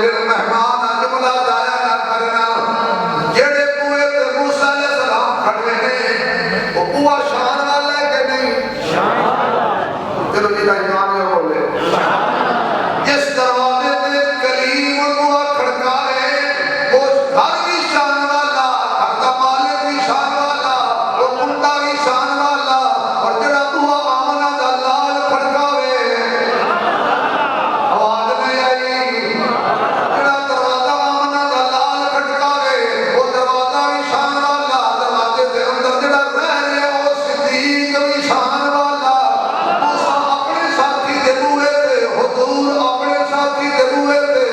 फिर मेहमान अज बुला जाया ना करना जेड़े बुए ते मूसा अलैहिस्सलाम खड़े हैं वो बुआ शान वाला है कि नहीं? शान वाला। चलो जी का ईमान है बोले जिस दरवाजे पे कलीम बुआ खड़काए वो घर की शान वाला, घर का मालिक की शान वाला, वो कुंडा की शान वाला, और जेड़ा बुआ आमना दा लाल खड़कावे आवाज नहीं आई। जेड़ा दरवाजा आमना दा लाल खड़कावे वो दरवाजा भी शान वाला, दरवाजे के अंदर जेड़ा रह रहा वो सिद्दीक भी शान वाला। मूसा अपने साथी दे बूहे पे, हुजूर अपने साथी दे बूहे पे,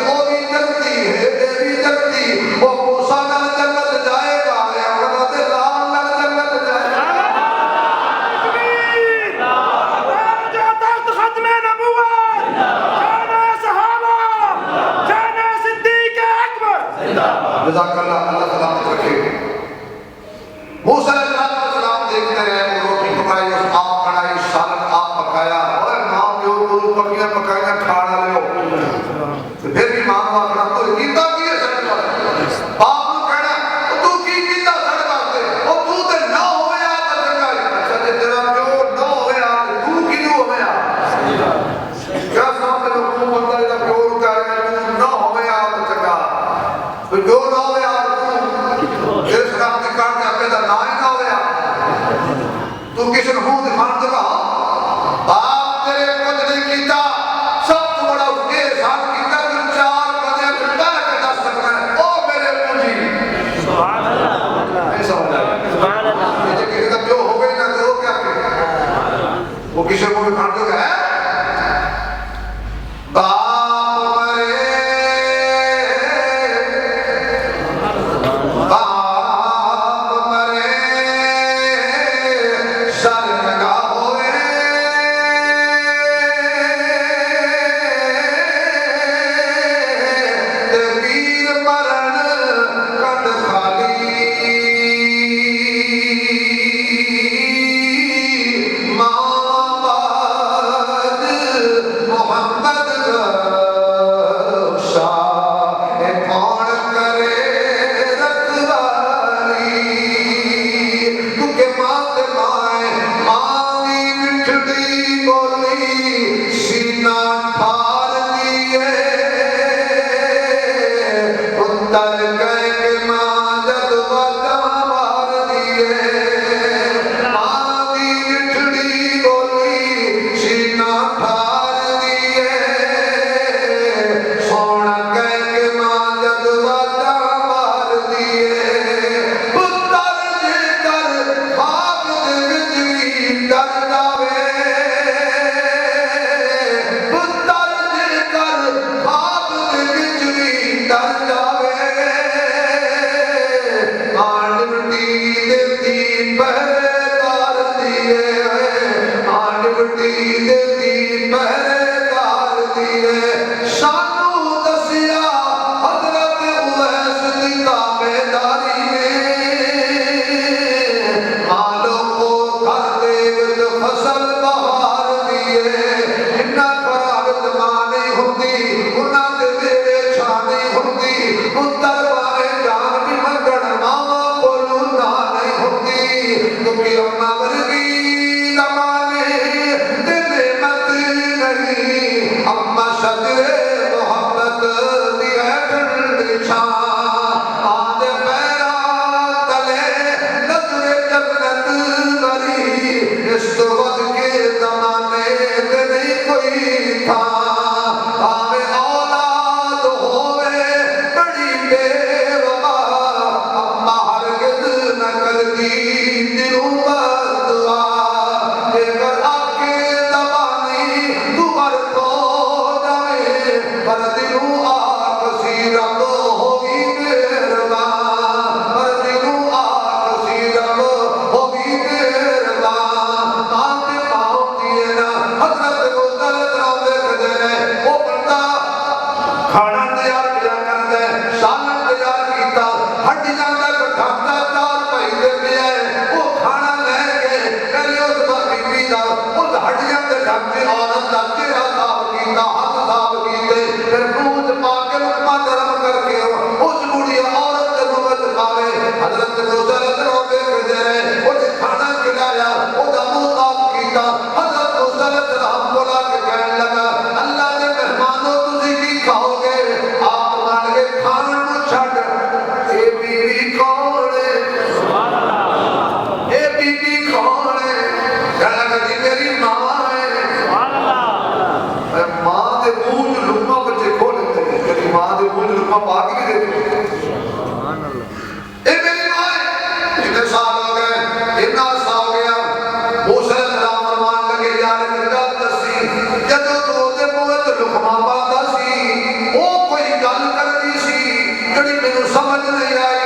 वो भी जन्नती है ये भी जन्नती। वो मूसा नाल जन्नत जाएगा, अमना दे लाल नाल जन्नत जाएगा। जज़ाकल्लाह, अल्लाह सलामत रखे। मूसा अलैहिस्सलाम देखते रहे, वो रोटी पकाई, उस आप कढ़ाई सालन आप पकाया, और मां प्यो को पकियां पकाइयां खाना लियो। तो फिर भी मां को आखना तो कीता की है सड़ पर बाप को कहना तू की कीता सड़ वास्ते, ओ तू ते ना होया तो चंगा है। अच्छा जे तेरा प्यो ना होया तो तू किनु होया? क्या सामने लोग बंदा जेड़ा प्यो नु कह रहा तू ना होया तो चंगा, तो जो ना होया तो लुकमा पाक भी देते ए मेरी मां इतने साल हो गए इतना सा हो गया मूसा अलैहिस्सलाम फरमान लगे यार गल दसी जदों तो ओदे मुंह ते लुकमा पांदा सी ओ कोई गल करदी सी जेड़ी मैनू समझ नहीं आई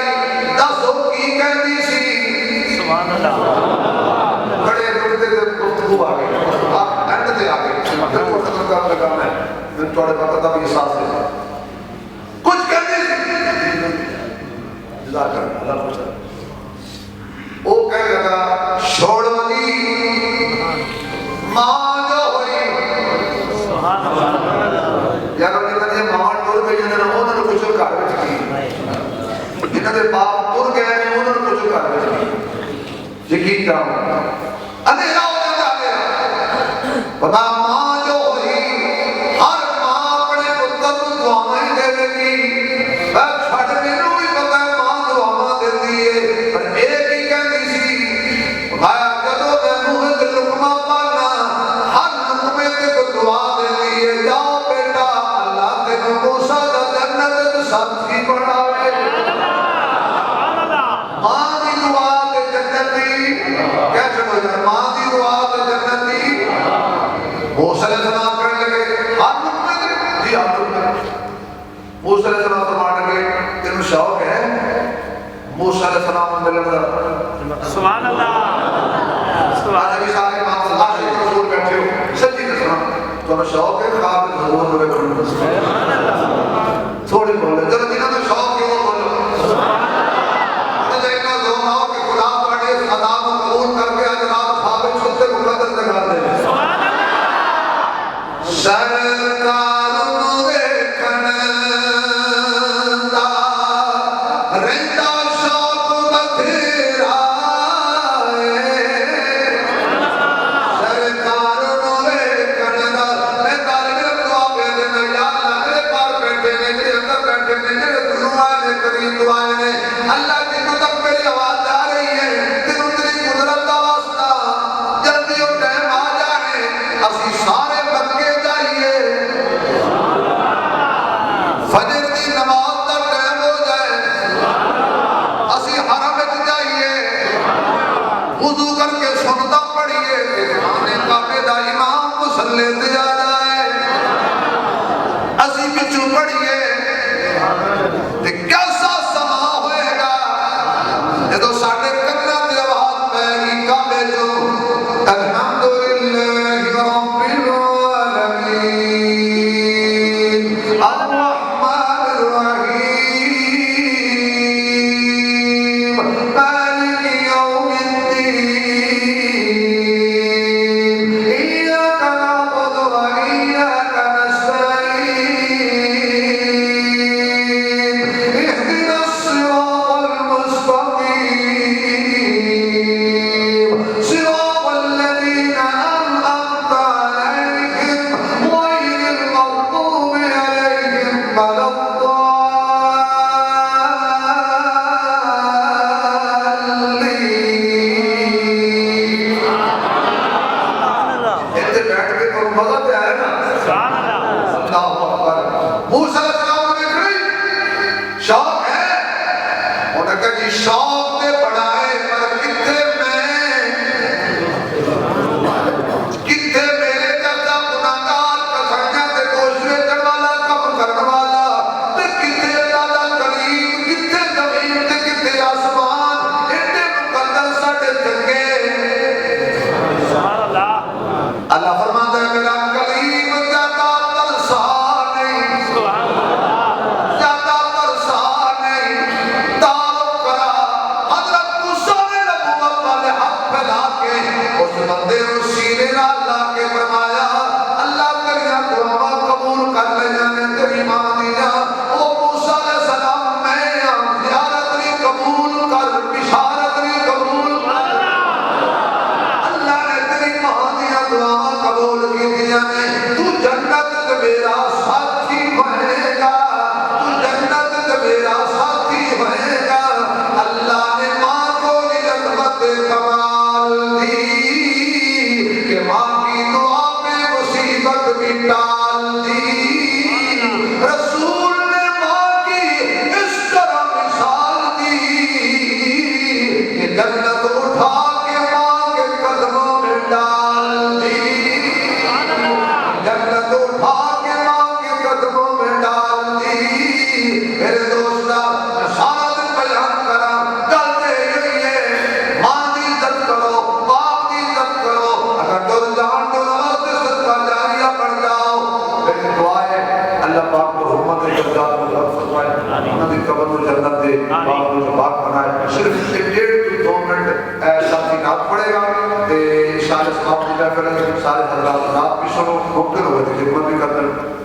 दस ओ की कहंदी सी सुभान अल्लाह बड़े नुक्ते ते गुफ्तगू आ गई आप एंड ते आ गए फिर को खत्म कर लगा मैं थोड़े वक्त का भी एहसास है कुछ कहंदी सी जज़ाक अल्लाह पूछा वो कह लगा छोड़ो दी मां जो हुई सुभान अल्लाह यार उन्हें ये मां टुर गई ने उन्होंने कुछ घर विच की जिन्हां दे बाप टुर गए ने उन्होंने कुछ घर विच की यकीन करो अंधेरा हो जाता है पता मां जो हुई हर मां अपने पुत्र को दुआएं देवेगी मैं छड़ मैनू भी पता है मां दुआवां देती है पर एक ही कहती सी भाया जदों मैं मुंह ते लुकमा पाना हर लुकमे ते को दुआ देती है जाओ बेटा अल्लाह तेनू मूसा दा जन्नत च साथी बनावे सुभान अल्लाह मां दी दुआ ते जन्नती कह चलो यार मां दी दुआ ते जन्नती मूसा अलैहिस्सलाम कहने लगे हाथ लुकमे ते जी हाथ लुकमे मूसा अलैहिस्सलाम फरमान लगे तेनू शौक है मूसा अलैहिस्सलाम मिलन दा सुभान अल्लाह सुभान नबी साहब इमाम अल्लाह के रसूल बैठे हो सच्ची दसना तो शौक है ख्वाब में हुआ हुए बोलो सुभान अल्लाह थोड़ी बोलो जब जिन्हां दा शौक है वो बोलो सुभान अल्लाह तो इतना जोर आओ कि खुदा तुम्हारे इस अदा को कबूल करके आज रात ख्वाब में छुपते मुकद्दस दिखा दे सुभान अल्लाह सरकार देखण दा रहंदा शौक बथेरा सरकार नु देखण दा मैं तालिब दुआ पे देना या अल्लाह मेरे पास बैठे ने मेरे अंदर बैठे ने जेड़े दुआ ने करीम दुआएं ने अल्लाह की तो तक मेरी आवाज आ रही है तेनू तेरी कुदरत दा वास्ता जल्दी ओ टाइम आ जाए असि सारे मक्के जाइए फजर दी नमाज दा टाइम हो जाए असि हरम विच जाइए वुजू करके सुन्नतां पढ़िए खाने काबे दा इमाम मुसल्ले ते आ जाए असि पिछू पढ़िए ते कैसा समा होएगा जदों साडे कन्नां ते आवाज पैगी काबे चों अल्हम्दुलिल्लाहि रब्बिल आलमीन अर्रहमानिर रहीम मालिकि यौमिद्दीन इय्याका नअबुदु व इय्याका नस्तईन इहदिनस सिरातल मुस्तकीम सिरातल लज़ीना अनअमता अलैहिम गैरिल मग़दूबि अलैहिम वलद्दाल्लीन इतने बैठ के तो मजा तो आया ना सुभान अल्लाह अल्लाहु अकबर मूसा अलैहिस्सलाम ने देखी शौक है उन्होंने कहा जी शौक ते बढ़ाए पर किथे किथे मेरे जैसा गुनाहगार कसाईयां ते गोश्त बेचण वाला काम करने वाला ते किथे दादा करीम किथे जमीन ते किथे आसमान इतने मुकद्दस साडे चंगे सुभान अल्लाह अल्लाह फरमाता है मेरा करीम ज्यादा तरसा नहीं सुभान अल्लाह मोहम्मद के जज्जात को रब फरमाए, उन्होंने कब्र को जन्नत दे, बाबा को पाक बनाए। सिर्फ 1.5 से 2 मिनट साथी नात पड़ेगा ते सारे समाप्त हो जाए। फिर सारे हजरात नात भी सुनो, मुमकिन होगा तो खिदमत भी करते हैं।